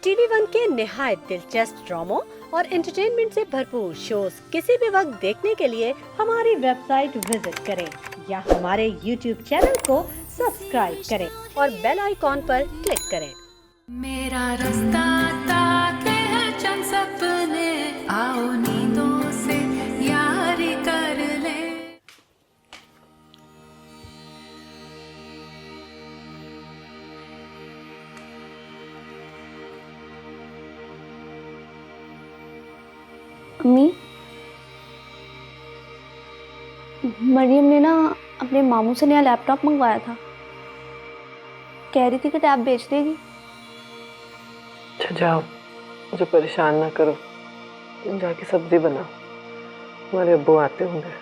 TV one के निहायत दिलचस्प ड्रामों और एंटरटेनमेंट से भरपूर शोज किसी भी वक्त देखने के लिए हमारी वेबसाइट विजिट करें या हमारे यूट्यूब चैनल को सब्सक्राइब करें और बेल आइकॉन पर क्लिक करें। मेरा रास्ता ताके है चंद सपने, आओ नींदों से यारी कर ले। अम्मी, मरियम ने ना अपने मामू से नया लैपटॉप मंगवाया था। कह रही थी कि टैब बेच देगी। अच्छा जाओ, मुझे परेशान ना करो। तुम जाके सब्जी बनाओ, हमारे अब्बू आते होंगे।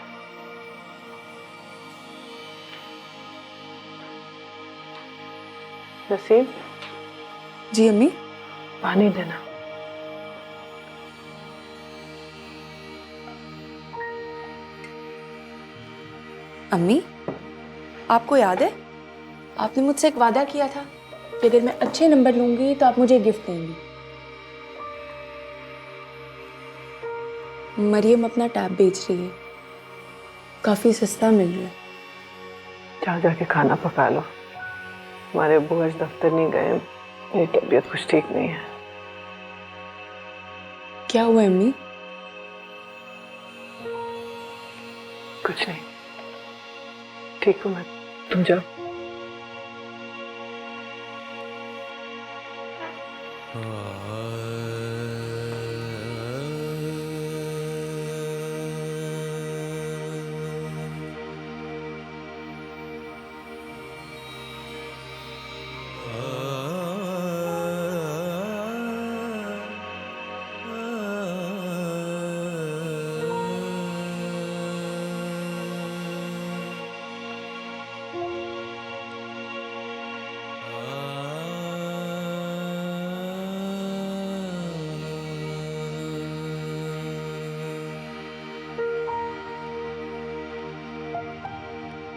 नसीम। जी अम्मी। पानी देना। अम्मी, आपको याद है आपने मुझसे एक वादा किया था कि अगर मैं अच्छे नंबर लूंगी तो आप मुझे गिफ्ट देंगी। मरियम अपना टैब बेच रही है, काफी सस्ता मिल रहा है। जाओ जाके खाना पका लो। हमारे अब्बू आज दफ्तर नहीं गए, मेरी तबीयत कुछ ठीक नहीं है। क्या हुआ अम्मी? कुछ नहीं, ठीक हूँ मैं। तुम जाओ।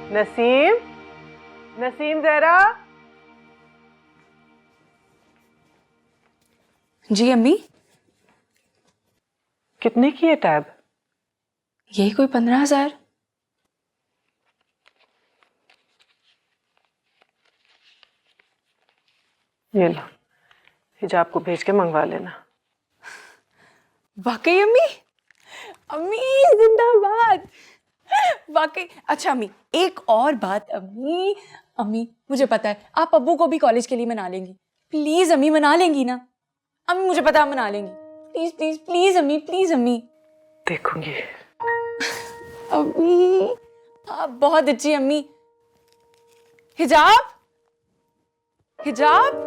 नसीम, नसीम जरा। जी अम्मी। कितने की है टैब? यही कोई 15,000। ये लो, हिजाब को भेज के मंगवा लेना। वाकई अम्मी? अम्मी जिंदाबाद। वाकई। अच्छा अम्मी, एक और बात। अम्मी अम्मी मुझे पता है आप अब्बू को भी कॉलेज के लिए मना लेंगी। प्लीज अम्मी, मना लेंगी ना? अम्मी मुझे पता है मना लेंगी। प्लीज प्लीज प्लीज अम्मी, प्लीज अम्मी। देखूंगी। अम्मी आप बहुत अच्छी अम्मी। हिजाब, हिजाब।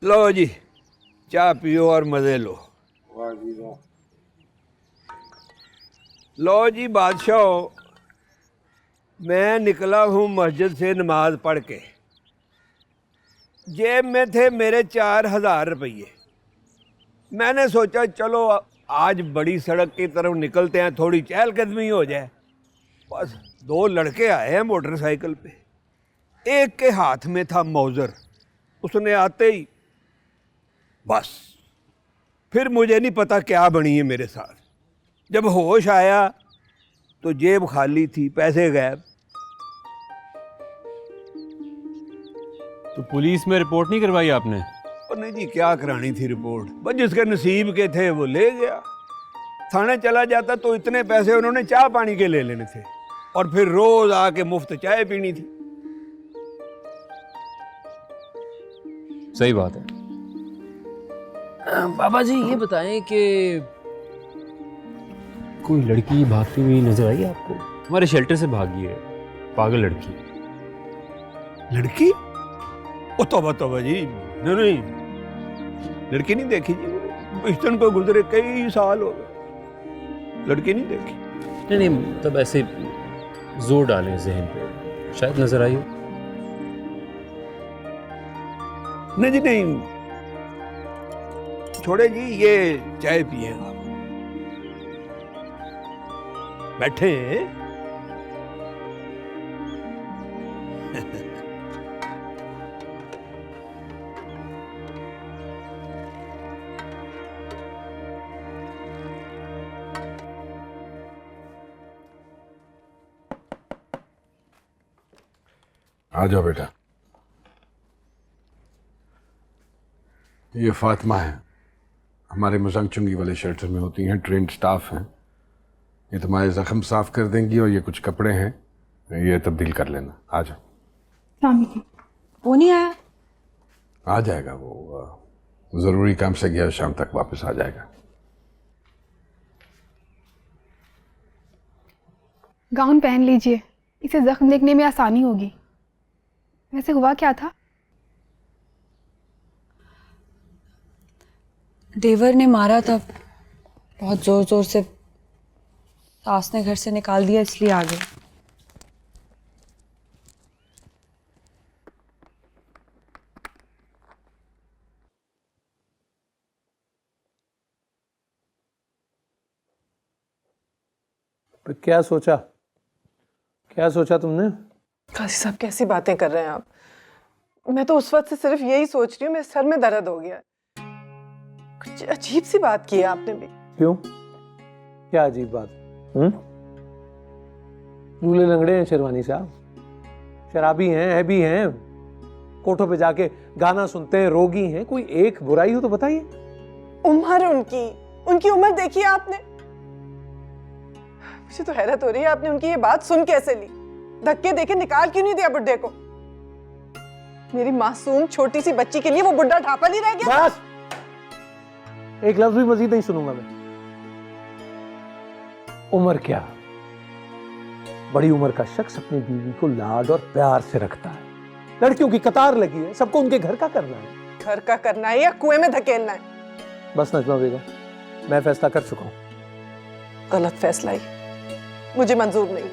लो जी, चाय पियो और मजे लो। लो जी बादशाह, मैं निकला हूँ मस्जिद से नमाज पढ़ के। जेब में थे मेरे 4,000 रुपये। मैंने सोचा चलो आज बड़ी सड़क की तरफ निकलते हैं, थोड़ी चहलकदमी हो जाए। बस 2 लड़के आए हैं मोटरसाइकिल पे। एक के हाथ में था मौजर। उसने आते ही बस फिर मुझे नहीं पता क्या बनी है मेरे साथ। जब होश आया तो जेब खाली थी, पैसे गायब। तो पुलिस में रिपोर्ट नहीं करवाई आपने? और नहीं जी, क्या करानी थी रिपोर्ट? बस जिसके नसीब के थे वो ले गया। थाने चला जाता तो इतने पैसे उन्होंने चाय पानी के ले लेने थे और फिर रोज आके मुफ्त चाय पीनी थी। सही बात है। बाबा जी ये बताएं कि कोई लड़की भागती हुई नजर आई आपको? हमारे शेल्टर से भागी है, पागल लड़की। लड़की? ओ तौबा तौबा जी, नहीं नहीं, लड़की नहीं देखी जी। इस्टर्न को गुजरे कई साल हो गए, लड़की नहीं देखी। नहीं नहीं, तब ऐसे जोर डालें जहन पे, शायद नजर आई हो। नहीं जी नहीं, छोड़े जी, ये चाय पिए आप। बैठे। आ जाओ बेटा। ये फातिमा है, हमारे मजंग चुंगी वाले शेल्टर में होती हैं, ट्रेंड स्टाफ हैं। ये तुम्हारे जख्म साफ कर देंगी और ये कुछ कपड़े हैं, ये तब्दील कर लेना। आ जाओ। वो नहीं आया? आ जाएगा वो ज़रूरी काम से गया, शाम तक वापस आ जाएगा। गाउन पहन लीजिए, इसे जख्म देखने में आसानी होगी। वैसे हुआ क्या था? देवर ने मारा था, बहुत जोर जोर से। सास ने घर से निकाल दिया, इसलिए आ गए। तो क्या सोचा तुमने? काजी साहब कैसी बातें कर रहे हैं आप? मैं तो उस वक्त से सिर्फ यही सोच रही हूँ, मेरे सर में दर्द हो गया। कुछ अजीब सी बात की है आपने भी। क्यों? क्या अजीब बात? लूले लंगड़े हैं शेरवानी साहब, शराबी हैं, ऐबी हैं, कोठों पे जाके गाना सुनते हैं, रोगी हैं। कोई एक बुराई हो तो बताइए। उम्र उनकी उम्र देखी है आपने? मुझे तो हैरत हो रही है, आपने उनकी ये बात सुन कैसे ली? धक्के देके निकाल क्यों नहीं दिया बुड्ढे को? मेरी मासूम छोटी सी बच्ची के लिए वो बुड्ढा ढापा नहीं रह गया? बस, एक लफ्ज भी मजीद नहीं सुनूंगा मैं। उम्र क्या? बड़ी उम्र का शख्स अपनी बीवी को लाड और प्यार से रखता है। लड़कियों की कतार लगी है, सबको उनके घर का करना है। घर का करना है या कुएं में धकेलना है? बस नजमा बेगम, मैं फैसला कर चुका हूं। गलत फैसला ही, मुझे मंजूर नहीं।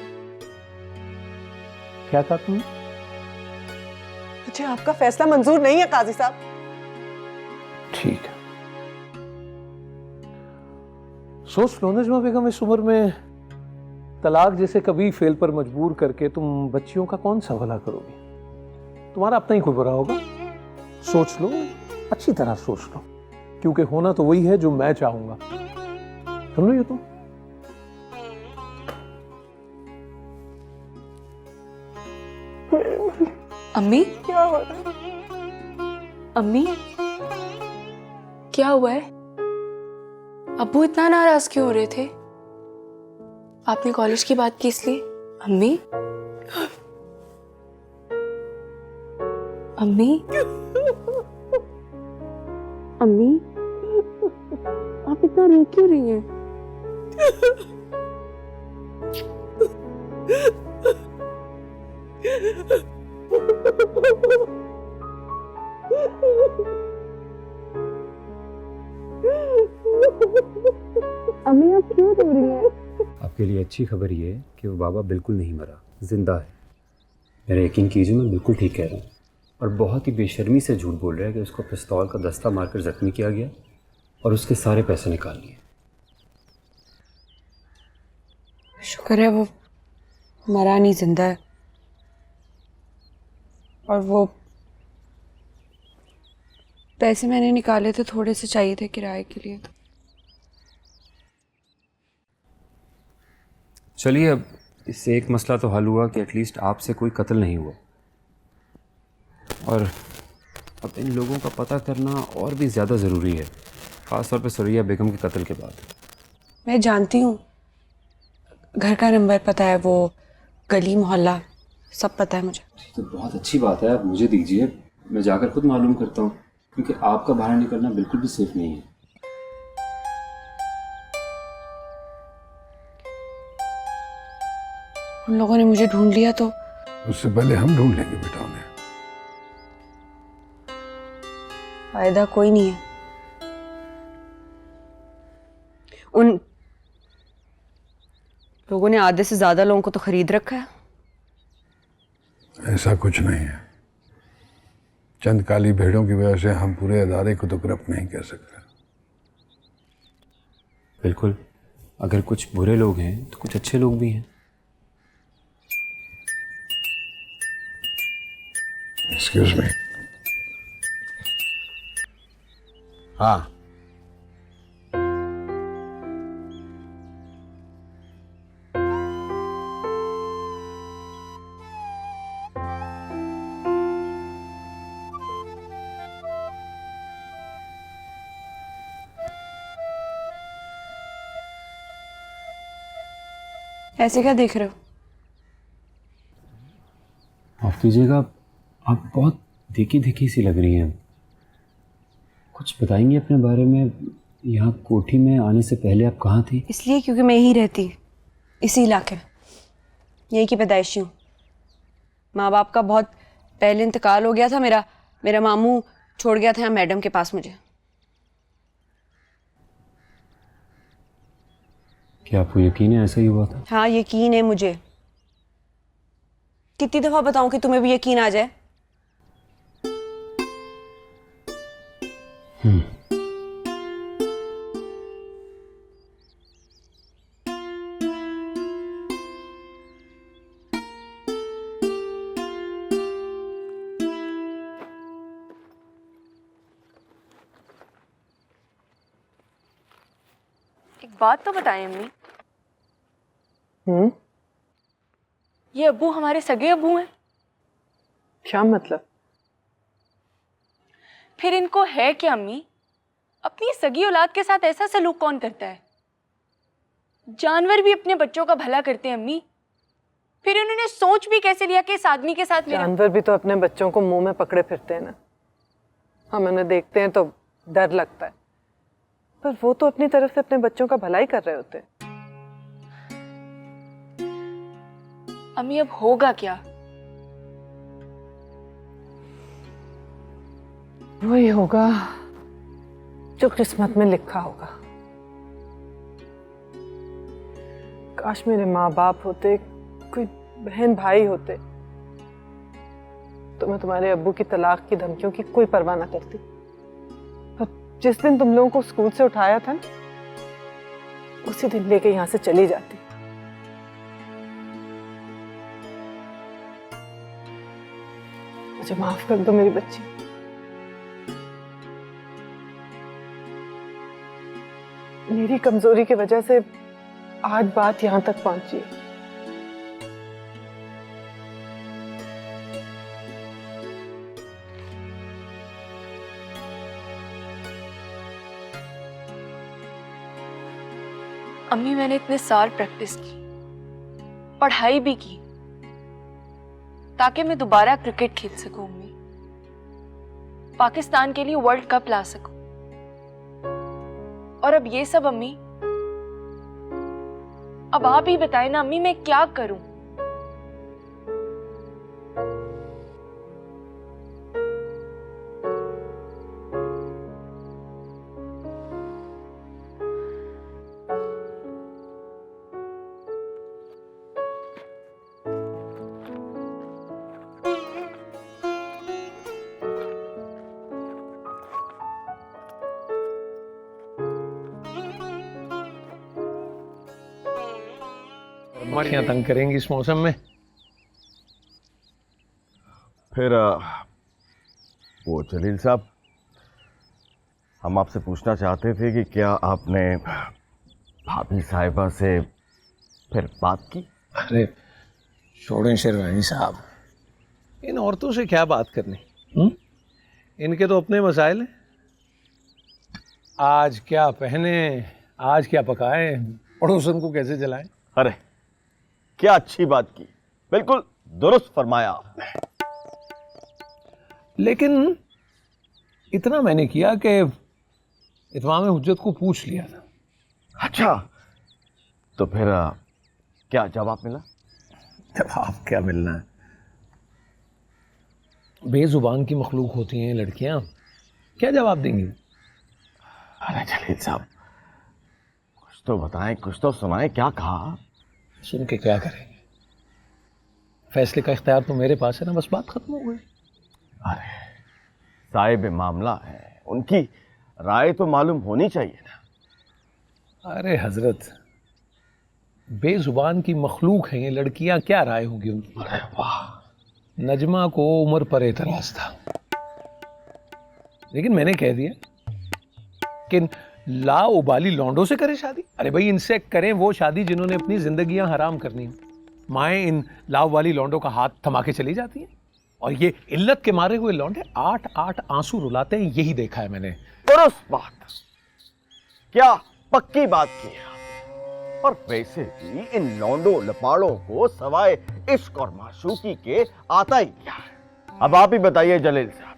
क्या कहा तुमने? मुझे आपका फैसला मंजूर नहीं है काजी साहब। ठीक है, सोच लो नजमा बेगम, इस उम्र में तलाक जैसे कभी फेल पर मजबूर करके तुम बच्चियों का कौन सा भला करोगी? तुम्हारा अपना ही कोई बुरा होगा। सोच लो, अच्छी तरह सोच लो, क्योंकि होना तो वही है जो मैं चाहूंगा। सुन लो ये तुम। अम्मी, क्या हो रहा है? अम्मी, क्या हुआ है? अब्बू इतना नाराज क्यों हो रहे थे? आपने कॉलेज की बात की इसलिए? अम्मी, अम्मी, अम्मी, आप इतना रो क्यों रही हैं? अम्मी आप क्यों रो रही हैं? आपके लिए अच्छी खबर ये है कि वो बाबा बिल्कुल नहीं मरा, जिंदा है। मेरा यकीन कीजिए, मैं बिल्कुल ठीक कह रहा हूँ। और बहुत ही बेशर्मी से झूठ बोल रहा है कि उसको पिस्तौल का दस्ता मारकर जख्मी किया गया और उसके सारे पैसे निकाल लिए। शुक्र है वो मरा नहीं, जिंदा है। और वो पैसे मैंने निकाले थे, थोड़े से चाहिए थे किराए के लिए। चलिए, अब इससे एक मसला तो हल हुआ कि एटलीस्ट आपसे कोई कत्ल नहीं हुआ। और अब इन लोगों का पता करना और भी ज़्यादा ज़रूरी है, ख़ास तौर पे सुरैया बेगम के कत्ल के बाद। मैं जानती हूँ, घर का नंबर पता है, वो गली मोहल्ला सब पता है मुझे। तो बहुत अच्छी बात है, आप मुझे दीजिए, मैं जाकर खुद मालूम करता हूँ, क्योंकि आपका बाहर निकलना बिल्कुल भी सेफ नहीं है। उन लोगों ने मुझे ढूंढ लिया तो? उससे पहले हम ढूंढ लेंगे बेटा उन्हें। फायदा कोई नहीं है। उन लोगों ने आधे से ज्यादा लोगों को तो खरीद रखा है। ऐसा कुछ नहीं है, चंद काली भेड़ों की वजह से हम पूरे अदारे को तो करप्ट नहीं कह सकते। बिल्कुल, अगर कुछ बुरे लोग हैं तो कुछ अच्छे लोग भी हैं। Excuse me. हाँ, ऐसे क्या देख रहे हो? माफ कीजिएगा, आप बहुत देखी देखी सी लग रही हैं। कुछ बताएंगे अपने बारे में? यहाँ कोठी में आने से पहले आप कहाँ थी? इसलिए क्योंकि मैं यहीं रहती, इसी इलाके में, यहीं की पैदाइशी हूँ। माँ बाप का बहुत पहले इंतकाल हो गया था। मेरा मामू छोड़ गया था यहाँ मैडम के पास मुझे। क्या आपको यकीन है ऐसा ही हुआ था? हाँ, यकीन है मुझे। कितनी दफा बताऊं कि तुम्हें भी यकीन आ जाए? एक बात तो बताएं अम्मी, ये अब्बू हमारे सगे अब्बू हैं? क्या मतलब? फिर इनको है क्या अम्मी? अपनी सगी औलाद के साथ ऐसा सलूक कौन करता है? जानवर भी अपने बच्चों का भला करते हैं अम्मी। फिर उन्होंने सोच भी कैसे लिया कि इस आदमी के साथ मेरा... जानवर भी तो अपने बच्चों को मुंह में पकड़े फिरते हैं ना। हम उन्हें देखते हैं तो डर लगता है, पर वो तो अपनी तरफ से अपने बच्चों का भलाई कर रहे होते हैं। अम्मी अब होगा क्या? वही होगा जो किस्मत में लिखा होगा। काश मेरे माँ बाप होते, कोई बहन भाई होते, तो मैं तुम्हारे अब्बू की तलाक की धमकियों की कोई परवाह ना करती। पर जिस दिन तुम लोगों को स्कूल से उठाया था ना, उसी दिन लेके यहाँ से चली जाती। मुझे माफ कर दो मेरी बच्ची। मेरी कमजोरी की वजह से आज बात यहां तक पहुंची है। अम्मी, मैंने इतने साल प्रैक्टिस की, पढ़ाई भी की, ताकि मैं दोबारा क्रिकेट खेल सकूं अम्मी, पाकिस्तान के लिए वर्ल्ड कप ला सकूं। और अब ये सब अम्मी, अब आप ही बताएं ना अम्मी, मैं क्या करूं? मक्खियां तंग करेंगी इस मौसम में। फिर वो जलील साहब, हम आपसे पूछना चाहते थे कि क्या आपने भाभी साहिबा से फिर बात की? अरे छोड़ें शेरवानी साहब, इन औरतों से क्या बात करनी। इनके तो अपने मसाइल हैं। आज क्या पहने, आज क्या पकाएं, पड़ोसन को कैसे जलाएं। अरे क्या अच्छी बात की, बिल्कुल दुरुस्त फरमाया आपने। लेकिन इतना मैंने किया कि इत्माम हुज्जत को पूछ लिया था। अच्छा, तो फिर क्या जवाब मिला? जवाब क्या मिलना है, बेजुबान की मखलूक होती हैं लड़कियां, क्या जवाब देंगी। अरे जलील साहब, कुछ तो बताएं, कुछ तो सुनाएं, क्या कहा? सुन के क्या करेंगे, फैसले का इख्तियार तो मेरे पास है ना, बस बात खत्म हो गई। अरे साहिब मामला है, उनकी राय तो मालूम होनी चाहिए ना। अरे हजरत, बेजुबान की मखलूक हैं ये लड़कियां, क्या राय होगी उनकी? अरे वाह, नजमा को उम्र पर एतराज था, लेकिन मैंने कह दिया कि लाउबाली लौंडों से करे शादी। अरे भाई, इनसे करें वो शादी जिन्होंने अपनी जिंदगियां हराम करनी हो। माएँ इन लाउबाली लौंडों का हाथ थमा के चली जाती हैं, और ये इल्लत के मारे हुए लौंडे 8-8 आंसू रुलाते हैं। यही देखा है मैंने। दुरुस्त बात, क्या पक्की बात की है। और वैसे भी इन लौंडो लपाड़ों को सवाए इश्क और माशूकी के आता ही क्या है। अब आप ही बताइए जलील साहब,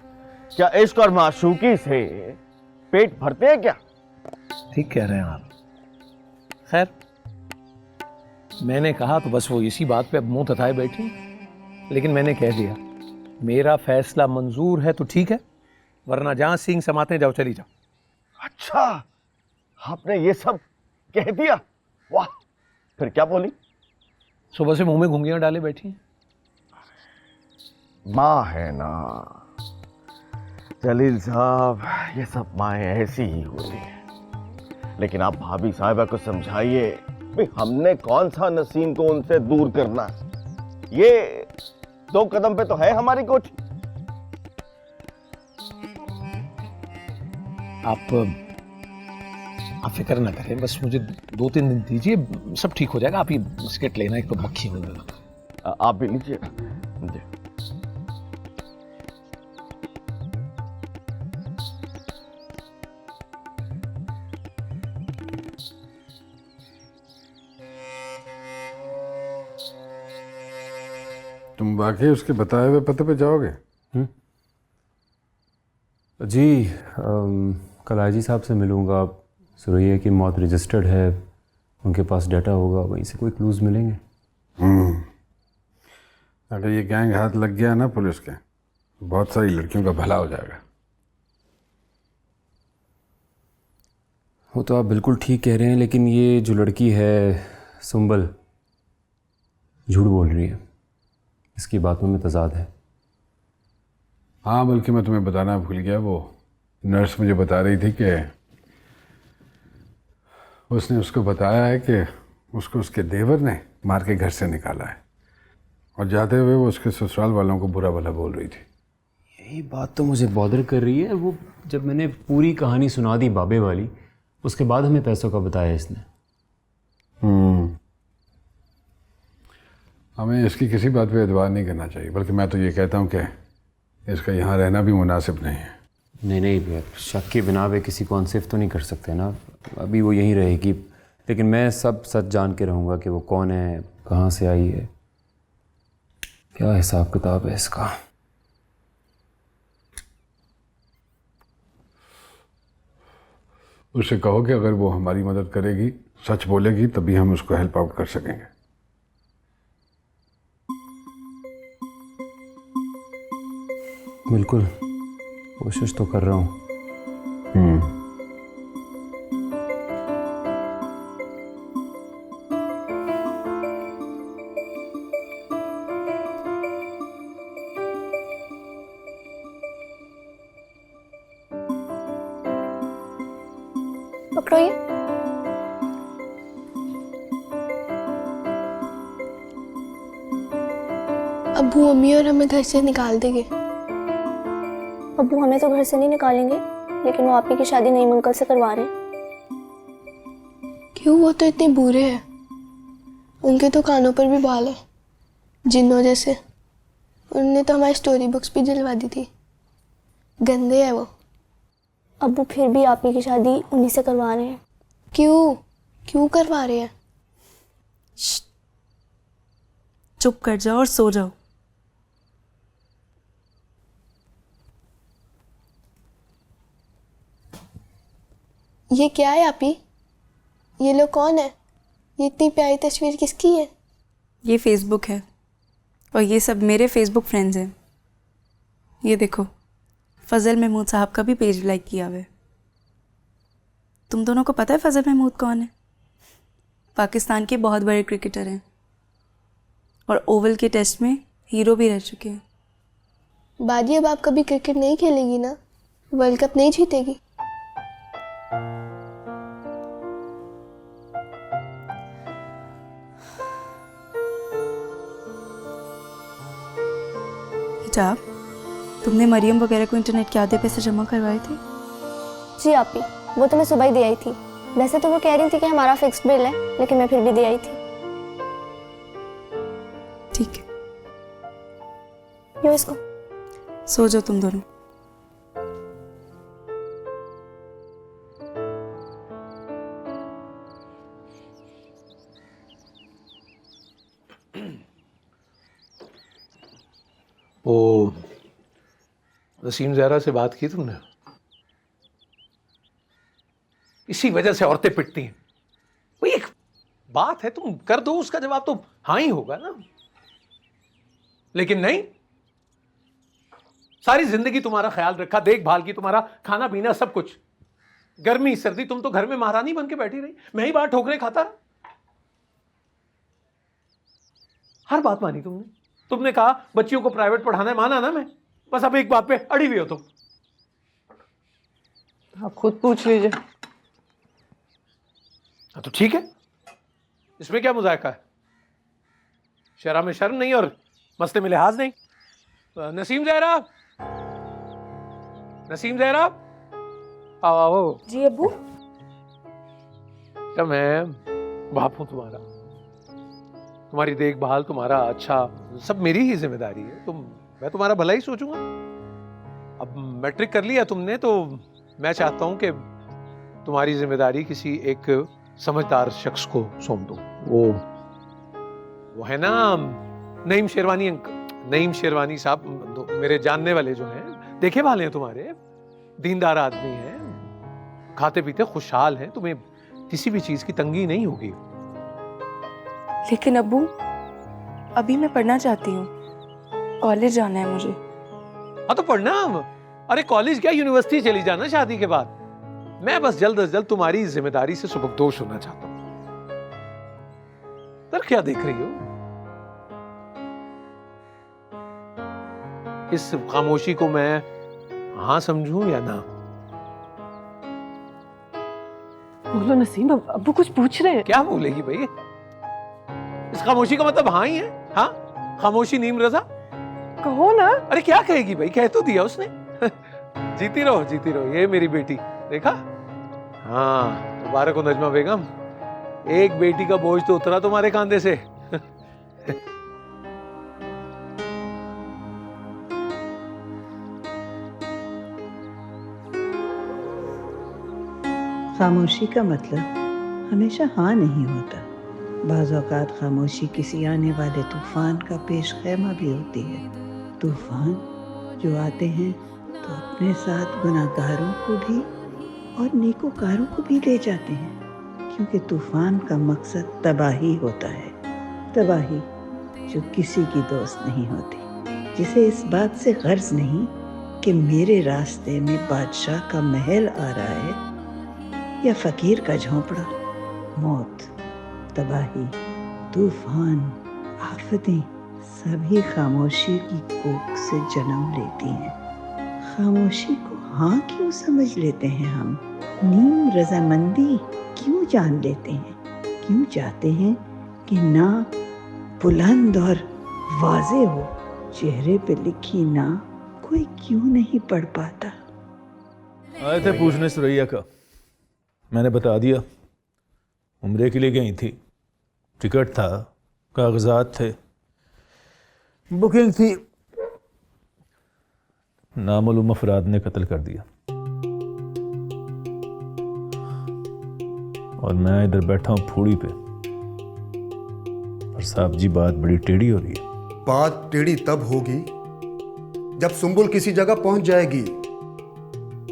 क्या इश्क और माशूकी से पेट भरते हैं क्या? ठीक कह रहे हैं आप। खैर, मैंने कहा तो बस वो इसी बात पे अब मुंह तताए बैठी, लेकिन मैंने कह दिया मेरा फैसला मंजूर है तो ठीक है, वरना जहां सींग समाते जाओ, चली जाओ। अच्छा, आपने ये सब कह दिया? वाह, फिर क्या बोली? सुबह से मुंह में घुंघियां डाले बैठी हैं। माँ है ना जलील साहब, ये सब माएँ ऐसी ही होती हैं। लेकिन आप भाभी साहिबा को समझाइए, भाई हमने कौन सा नसीम को उनसे दूर करना है। ये 2 कदम पे तो है हमारी कोठी। आप फिक्र ना करें, बस मुझे 2-3 दिन दीजिए, सब ठीक हो जाएगा। आप ये बिस्किट लेना, एक तो मक्खी हो गई। आप भी लीजिए। तुम वाकई उसके बताए हुए पते पे जाओगे? जी, कल आईजी साहब से मिलूंगा। सुरैया की मौत रजिस्टर्ड है, उनके पास डाटा होगा, वहीं से कोई क्लूज मिलेंगे। अगर ये गैंग हाथ लग गया ना पुलिस के, बहुत सारी लड़कियों का भला हो जाएगा। वो तो आप बिल्कुल ठीक कह रहे हैं, लेकिन ये जो लड़की है सुंबल, झूठ बोल रही है। इसकी बातों में तजाद है। हाँ, बल्कि मैं तुम्हें बताना भूल गया, वो नर्स मुझे बता रही थी कि उसने उसको बताया है कि उसको उसके देवर ने मार के घर से निकाला है, और जाते हुए वो उसके ससुराल वालों को बुरा भला बोल रही थी। यही बात तो मुझे बॉदर कर रही है। वो जब मैंने पूरी कहानी सुना दी बाबे वाली, उसके बाद हमें पैसों का बताया इसने। हमें इसकी किसी बात पे एतबार नहीं करना चाहिए, बल्कि मैं तो ये कहता हूँ कि इसका यहाँ रहना भी मुनासिब नहीं है। नहीं, शक के बिना पे किसी को अनसेफ तो नहीं कर सकते ना। अभी वो यहीं रहेगी, लेकिन मैं सब सच जान के रहूँगा कि वो कौन है, कहाँ से आई है, क्या हिसाब किताब है इसका। उससे कहो कि अगर वो हमारी मदद करेगी, सच बोलेगी, तभी हम उसको हेल्प आउट कर सकेंगे। बिल्कुल, कोशिश तो कर रहा हूँ। पकड़ो ये। अब्बू अम्मी और हमें घर से निकाल देंगे। अब्बू हमें तो घर से नहीं निकालेंगे, लेकिन वो आप ही की शादी नईम अंकल से करवा रहे हैं। क्यों, वो तो इतने बुरे हैं, उनके तो कानों पर भी बाल है, जिन्नों जैसे। उन्होंने तो हमारी स्टोरी बुक्स भी जलवा दी थी, गंदे है वो। अब्बू फिर भी आप ही की शादी उन्हीं से करवा रहे हैं। क्यों करवा रहे हैं? चुप कर जाओ और सो जाओ। ये क्या है आपी? ये लोग कौन है? ये इतनी प्यारी तस्वीर किसकी है? ये फेसबुक है, और ये सब मेरे फेसबुक फ्रेंड्स हैं। ये देखो, फजल महमूद साहब का भी पेज लाइक किया हुआ है। तुम दोनों को पता है फजल महमूद कौन है? पाकिस्तान के बहुत बड़े क्रिकेटर हैं, और ओवल के टेस्ट में हीरो भी रह चुके हैं। बादी, अब आप कभी क्रिकेट नहीं खेलेगी ना? वर्ल्ड कप नहीं जीतेगी? बेटा, तुमने मरियम वगैरह को इंटरनेट के आधे पैसे जमा करवाए थे? जी आपी, वो तो मैं सुबह ही दे आई थी। वैसे तो वो कह रही थी कि हमारा फिक्स्ड बिल है, लेकिन मैं फिर भी दे आई थी। ठीक है, यो इसको। सो जाओ तुम दोनों। वो नसीम ज़हरा से बात की तुमने? इसी वजह से औरतें पिटती हैं। वो एक बात है, तुम कर दो, उसका जवाब तो हाँ ही होगा ना। लेकिन नहीं, सारी जिंदगी तुम्हारा ख्याल रखा, देखभाल की, तुम्हारा खाना पीना सब कुछ, गर्मी सर्दी, तुम तो घर में महारानी बन के बैठी रही, मैं ही बात ठोकरे खाता रहा। हर बात मानी तुमने। तुमने कहा बच्चियों को प्राइवेट पढ़ाना है, माना ना मैं, बस अब एक बात पे अड़ी हुई हो तुम। आप खुद पूछ लीजिए। हाँ तो ठीक है, इसमें क्या मुज़ायका है? शरा में शर्म नहीं और मसले में लिहाज नहीं। नसीम ज़हरा, नसीम ज़हरा, आओ आओ। जी अब्बू। क्या मैं बाप हूं तुम्हारा, तुम्हारी देखभाल, तुम्हारा अच्छा सब मेरी ही जिम्मेदारी है। मैं तुम्हारा भला ही सोचूंगा। अब मैट्रिक कर लिया तुमने तो मैं चाहता हूं कि तुम्हारी जिम्मेदारी किसी एक समझदार शख्स को सौंप दो। वो है ना नईम शेरवानी नईम शेरवानी साहब, मेरे जानने वाले जो हैं, देखे वाले हैं तुम्हारे, दीनदार आदमी हैं, खाते पीते खुशहाल हैं, तुम्हें किसी भी चीज की तंगी नहीं होगी। लेकिन अब्बू, अभी मैं पढ़ना चाहती हूँ, कॉलेज जाना है मुझे। हाँ तो पढ़ना। अरे कॉलेज क्या, यूनिवर्सिटी चली जाना शादी के बाद। मैं बस जल्द अज जल्द तुम्हारी जिम्मेदारी से सुबकदोश होना चाहता हूँ। तर क्या देख रही हो? इस खामोशी को मैं हाँ समझूं या ना? बोलो नसीम, अब्बू कुछ पूछ रहे हैं। क्या बोलेगी भाई? इस खामोशी का मतलब हाँ ही है। हाँ, खामोशी नीम रजा। कहो ना। अरे क्या कहेगी भाई, कह तो दिया उसने। जीती रहो जीती रहो, ये मेरी बेटी, देखा? हाँ, मुबारक हो नजमा बेगम, एक बेटी का बोझ तो उतरा तुम्हारे कांधे से। खामोशी का मतलब हमेशा हाँ नहीं होता। बाज़ औक़ात खामोशी किसी आने वाले तूफ़ान का पेश खैमा भी होती है। तूफ़ान जो आते हैं तो अपने साथ गुनाहगारों को भी और नेकोकारों को भी ले जाते हैं, क्योंकि तूफ़ान का मकसद तबाही होता है। तबाही जो किसी की दोस्त नहीं होती, जिसे इस बात से गर्ज नहीं कि मेरे रास्ते में बादशाह का महल आ रहा है या फ़कीर का झोंपड़ा। मौत, तबाही, तूफान, आफतें सभी खामोशी की कोख से जन्म लेती हैं। खामोशी को हाँ क्यों समझ लेते हैं हम? नीम रजामंदी क्यों जान लेते हैं? क्यों चाहते हैं कि ना बुलंद और वाज़े हो, चेहरे पे लिखी ना कोई क्यों नहीं पढ़ पाता? आए थे पूछने सुरैया का, मैंने बता दिया। उम्रे के लिए गई थी, टिकट था, कागजात थे, बुकिंग थी, नामालूम अफराद ने कत्ल कर दिया और मैं इधर बैठा हूं फूड़ी पे। और साहब जी, बात बड़ी टेढ़ी हो रही है। बात टेढ़ी तब होगी जब सुंबुल किसी जगह पहुंच जाएगी,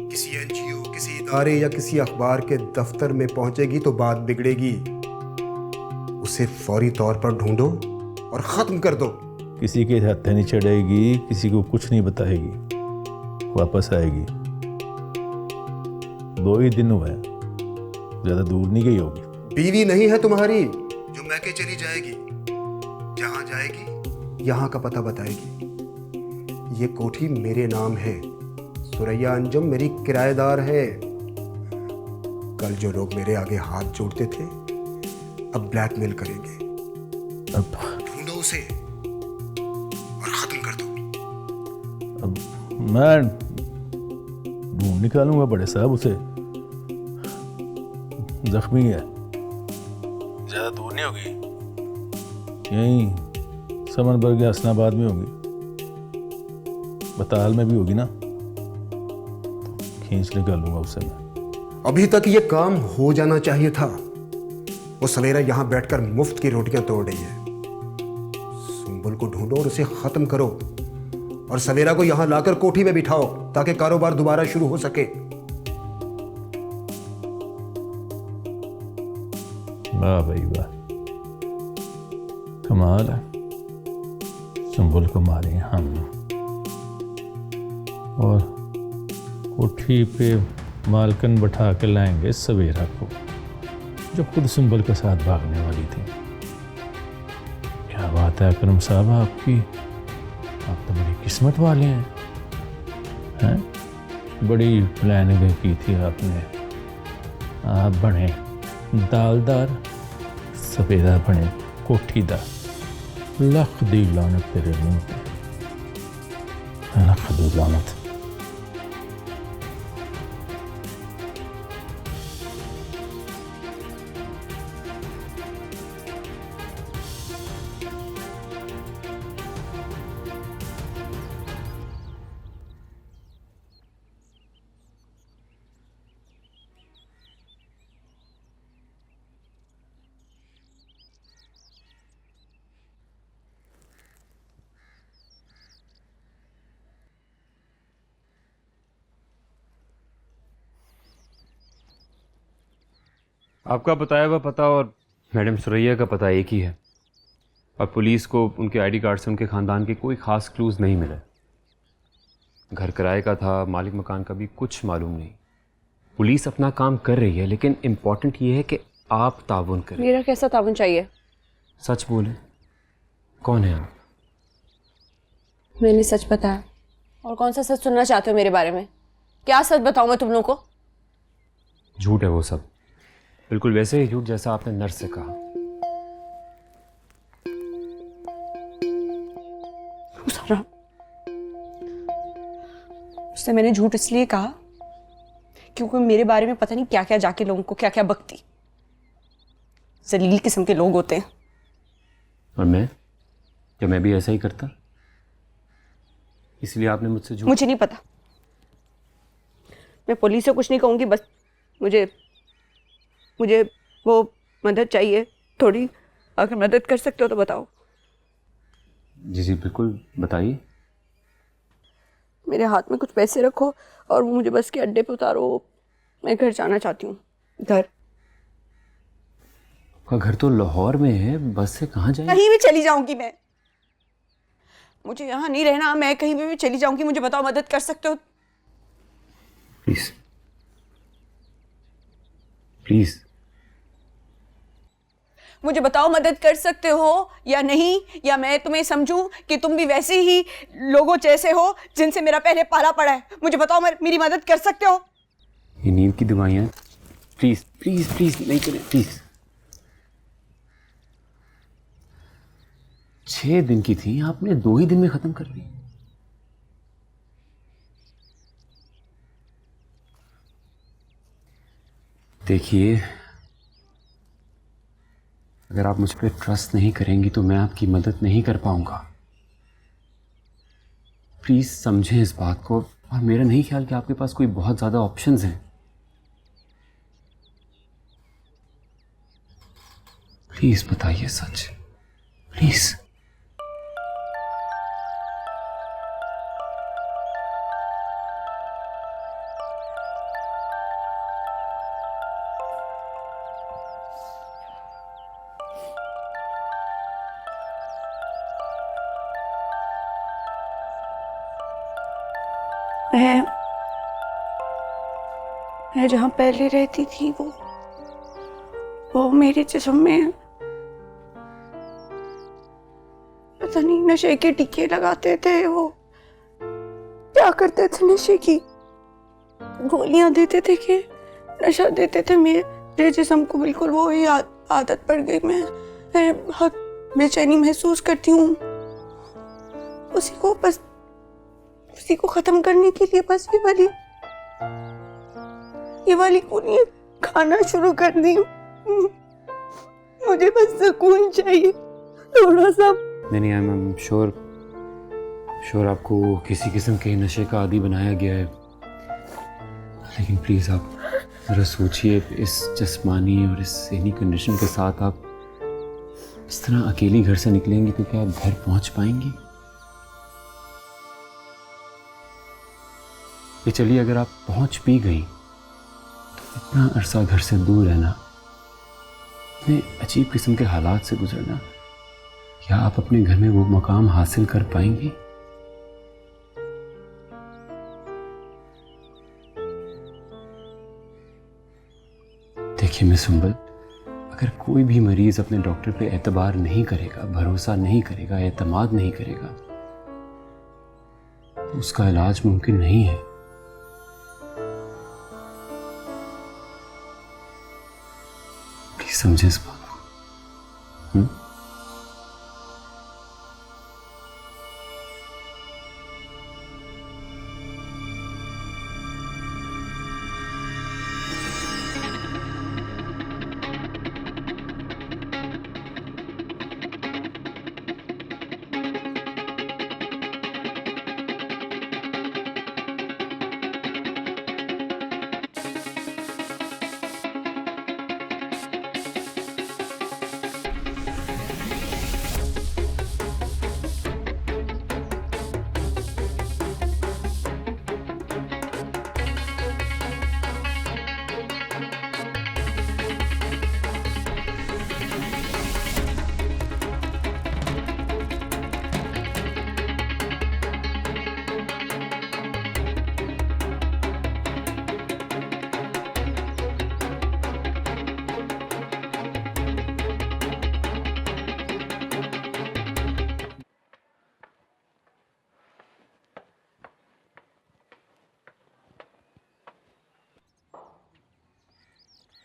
किसी एनजीओ, किसी इदारे या किसी अखबार के दफ्तर में पहुंचेगी तो बात बिगड़ेगी। उसे फौरी तौर पर ढूंढो और खत्म कर दो। किसी के हाथ नहीं चढ़ेगी, किसी को कुछ नहीं बताएगी, वापस आएगी। 2 ही दिन हुए, ज्यादा दूर नहीं गई होगी। बीवी नहीं है तुम्हारी जो मैके चली जाएगी। जहां जाएगी यहां का पता बताएगी। ये कोठी मेरे नाम है, सुरैया अंजुम मेरी किराएदार है। कल जो लोग मेरे आगे हाथ जोड़ते थे अब ब्लैकमेल करेंगे। अब ढूंढो उसे और खत्म कर दो। मैं ढूंढ निकालूंगा बड़े साहब उसे। जख्मी है, ज्यादा दूर नहीं होगी, यहीं समनबर्ग या हसनाबाद में होगी, बताल में भी होगी ना, खींच निकालूंगा उसे मैं। अभी तक ये काम हो जाना चाहिए था। वो सवेरा यहां बैठकर मुफ्त की रोटियां तोड़ रही है। सुंबुल को ढूंढो और उसे खत्म करो, और सवेरा को यहां लाकर कोठी में बिठाओ ताकि कारोबार दोबारा शुरू हो सके। वाह भाई वाह, कमाल है। सुंबुल को मारे हम और कोठी पे मालकन बैठा के लाएंगे सवेरा को, जो खुद सुंबुल के साथ भागने वाली थी। क्या बात है अकरम साहब आपकी, आप तो बड़ी किस्मत वाले हैं? बड़ी प्लानिंग की थी आपने। आप बने दालदार, सवेरा बने कोठीदार। लख दी लानत तेरे मुंह पे, लख दी लानत। आपका बताया हुआ पता और मैडम सुरैया का पता एक ही है, और पुलिस को उनके आईडी कार्ड से उनके ख़ानदान के कोई ख़ास क्लूज़ नहीं मिले। घर किराए का था, मालिक मकान का भी कुछ मालूम नहीं। पुलिस अपना काम कर रही है, लेकिन इम्पॉर्टेंट ये है कि आप ताउन करें। मेरा कैसा ताउन चाहिए? सच बोले, कौन है आप? मैंने सच बताया। और कौन सा सच सुनना चाहते हो मेरे बारे में? क्या सच बताऊं मैं तुम लोगों को? झूठ है वो सब, बिल्कुल वैसे ही झूठ जैसा आपने नर्स से कहा। उससे मैंने झूठ इसलिए कहा क्योंकि मेरे बारे में पता नहीं क्या क्या जाके लोगों को क्या क्या बकती। जलील किस्म के लोग होते हैं। और मैं, क्या मैं भी ऐसा ही करता? इसलिए आपने मुझसे झूठ? मुझे नहीं पता, मैं पुलिस से कुछ नहीं कहूंगी। बस मुझे वो मदद चाहिए थोड़ी, अगर मदद कर सकते हो तो बताओ। जी जी बिल्कुल, बताइए। मेरे हाथ में कुछ पैसे रखो और वो मुझे बस के अड्डे पे उतारो। मैं घर जाना चाहती हूँ। घर? आपका घर तो लाहौर में है, बस से कहाँ जाएंगे? कहीं भी चली जाऊंगी मैं, मुझे यहाँ नहीं रहना। मैं कहीं भी चली जाऊंगी। मुझे बताओ, मदद कर सकते हो? प्लीज प्लीज मुझे बताओ, मदद कर सकते हो या नहीं, या मैं तुम्हें समझूं कि तुम भी वैसे ही लोगों जैसे हो जिनसे मेरा पहले पाला पड़ा है। मुझे बताओ, मेरी मदद कर सकते हो? ये नींद की दवाइयाँ, प्लीज प्लीज प्लीज नहीं करें प्लीज। 6 दिन की थी, आपने 2 ही दिन में खत्म कर दी। देखिए, अगर आप मुझ पर ट्रस्ट नहीं करेंगी तो मैं आपकी मदद नहीं कर पाऊंगा। प्लीज समझें इस बात को, और मेरा नहीं ख्याल कि आपके पास कोई बहुत ज्यादा ऑप्शंस हैं। प्लीज बताइए सच, प्लीज। मैं जहाँ पहले रहती थी वो मेरे जिस्म में पता नहीं नशे के टीके लगाते थे। वो क्या करते थे, नशे की गोलियां देते थे कि नशा देते थे मेरे जिस्म को। बिल्कुल वो ही आदत पड़ गई। मैं बहुत बेचैनी महसूस करती हूँ। उसी को बस उसी को खत्म करने के लिए बस ये वाली कुनियत खाना शुरू कर दी हूँ। मुझे बस सुकून चाहिए थोड़ा सा। नहीं, आई एम श्योर आपको किसी किस्म के नशे का आदी बनाया गया है, लेकिन प्लीज़ आप ज़रा सोचिए, इस जिस्मानी और इस ज़हनी कंडीशन के साथ आप इस तरह अकेली घर से निकलेंगी तो क्या आप घर पहुंच पाएंगी? ये चलिए, अगर आप पहुंच भी गई तो इतना अरसा घर से दूर रहना, इतने अजीब किस्म के हालात से गुजरना, क्या आप अपने घर में वो मकाम हासिल कर पाएंगी? देखिए मिस सुंबल, अगर कोई भी मरीज अपने डॉक्टर पे एतबार नहीं करेगा, भरोसा नहीं करेगा, एतमाद नहीं करेगा, तो उसका इलाज मुमकिन नहीं है। प्लीज समझे इस बात को।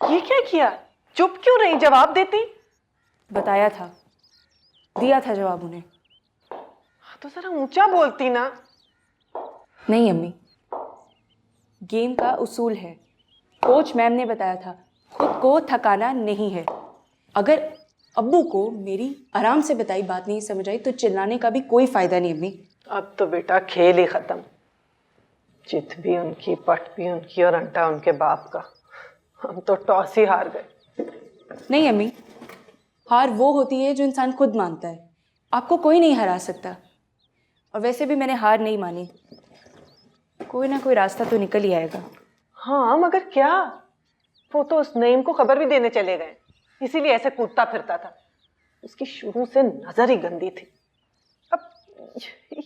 ये क्या किया? चुप क्यों रही? जवाब देती। बताया था, दिया था जवाब उन्हें। तो जरा ऊंचा बोलती ना। नहीं अम्मी, गेम का उसूल है, कोच मैम ने बताया था, खुद को थकाना नहीं है। अगर अब्बू को मेरी आराम से बताई बात नहीं समझ आई तो चिल्लाने का भी कोई फायदा नहीं अम्मी। अब तो बेटा खेल ही खत्म। चित भी उनकी, पट भी उनकी और अंटा उनके बाप का। हम तो टॉस ही हार गए। नहीं अम्मी, हार वो होती है जो इंसान खुद मानता है। आपको कोई नहीं हरा सकता। और वैसे भी मैंने हार नहीं मानी, कोई ना कोई रास्ता तो निकल ही आएगा। हाँ मगर क्या? वो तो उस नईम को खबर भी देने चले गए, इसीलिए ऐसे कूदता फिरता था। उसकी शुरू से नजर ही गंदी थी। अब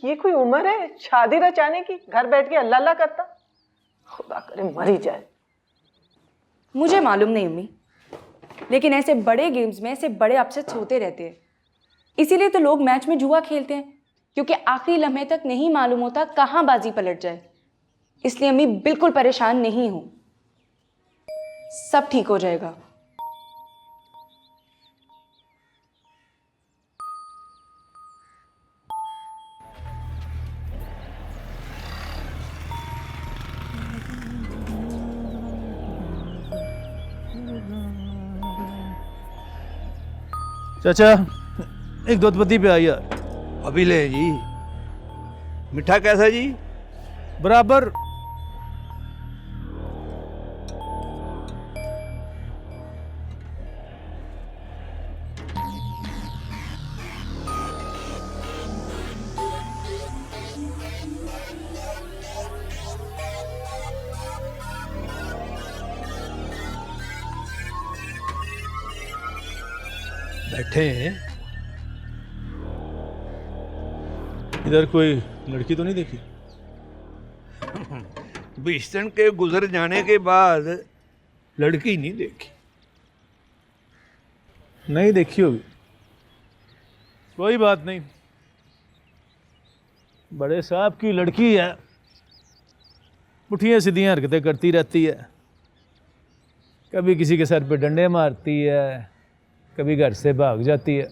ये कोई उम्र है शादी रचाने की? घर बैठ के अल्लाह अल्लाह करता। खुदा करे मर ही जाए। मुझे मालूम नहीं अम्मी, लेकिन ऐसे बड़े गेम्स में ऐसे बड़े अपसेट्स होते रहते हैं। इसीलिए तो लोग मैच में जुआ खेलते हैं, क्योंकि आखिरी लम्हे तक नहीं मालूम होता कहाँ बाजी पलट जाए। इसलिए अम्मी बिल्कुल परेशान नहीं हूं, सब ठीक हो जाएगा। चाचा एक दूध पत्ती पे आई यार। अभी ले जी। मिठा कैसा जी? बराबर। बैठे हैं, इधर कोई लड़की तो नहीं देखी? भीषण के गुजर जाने के बाद लड़की नहीं देखी। नहीं देखी होगी, कोई बात नहीं। बड़े साहब की लड़की है, पुठियां सीधियां हरकतें करती रहती है, कभी किसी के सर पे डंडे मारती है, कभी घर से भाग जाती है।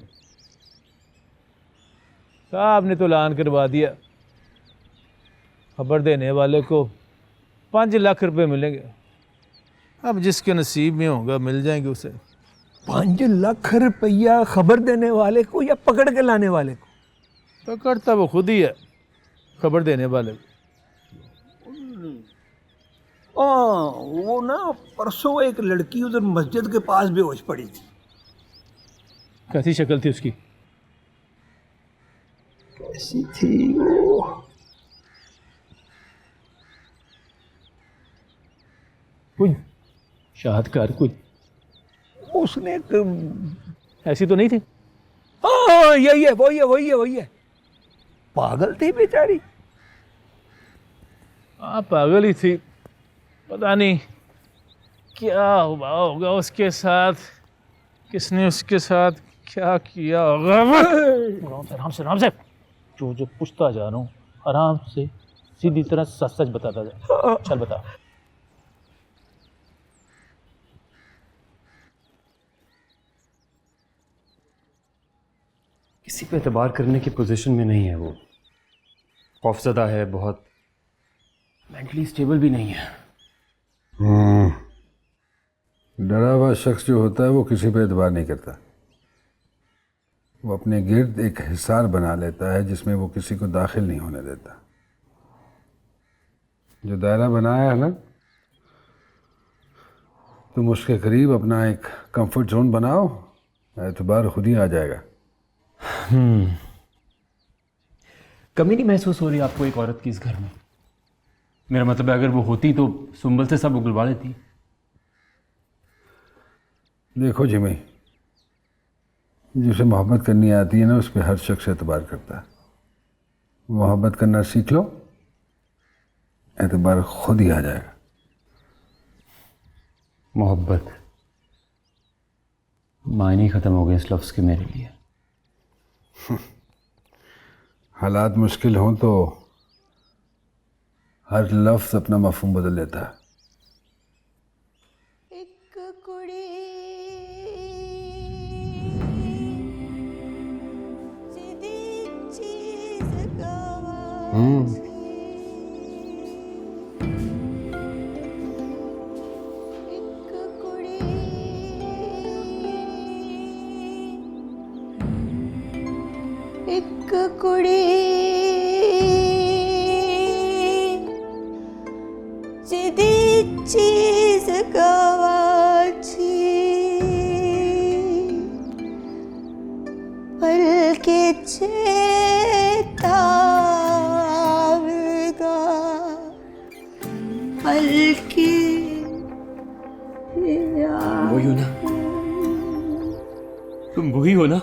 साहब ने तो ऐलान करवा दिया खबर देने वाले को 5 लाख रुपए मिलेंगे। अब जिसके नसीब में होगा मिल जाएंगे उसे। 5 लाख रुपया खबर देने वाले को या पकड़ के लाने वाले को? पकड़ता वो खुद ही है, खबर देने वाले को। वो ना परसों एक लड़की उधर मस्जिद के पास बेहोश पड़ी थी। कैसी शक्ल थी उसकी? कैसी थी वो? कुछ शाहदकार कुछ उसने ऐसी तो नहीं थी? हाँ यही है, वही है। पागल थी बेचारी। हाँ पागल ही थी। पता नहीं क्या हुआ होगा उसके साथ, किसने उसके साथ क्या किया होगा। आराम से जो पूछता जा रहा हूँ, आराम से सीधी तरह सच सच बताता जा। चल बता। किसी पे एतबार करने की पोजीशन में नहीं है वो। खौफज़दा है बहुत, मेंटली स्टेबल भी नहीं है। डरा हुआ शख्स जो होता है वो किसी पे एतबार नहीं करता। वो अपने गिर्द एक हिसार बना लेता है जिसमें वो किसी को दाखिल नहीं होने देता। जो दायरा बनाया है ना, तुम उसके करीब अपना एक कंफर्ट जोन बनाओ, एतबार खुद ही आ जाएगा। कमी नहीं महसूस हो रही आपको एक औरत की इस घर में? मेरा मतलब है अगर वो होती तो सुंबल से सब उगलवा लेती। देखो जिमी, जिसे मोहब्बत करनी आती है ना, उस पर हर शख्स एतबार करता है। मोहब्बत करना सीख लो, एतबार खुद ही आ जाएगा। मोहब्बत मायने ख़त्म हो गए इस लफ्ज़ के मेरे लिए। हालात मुश्किल हों तो हर लफ्ज़ अपना मफ़हूम बदल लेता है। एक कुड़ी जिदी चीज गवाची पल के चेतावगा पल के वही हो ना, तुम वही हो ना?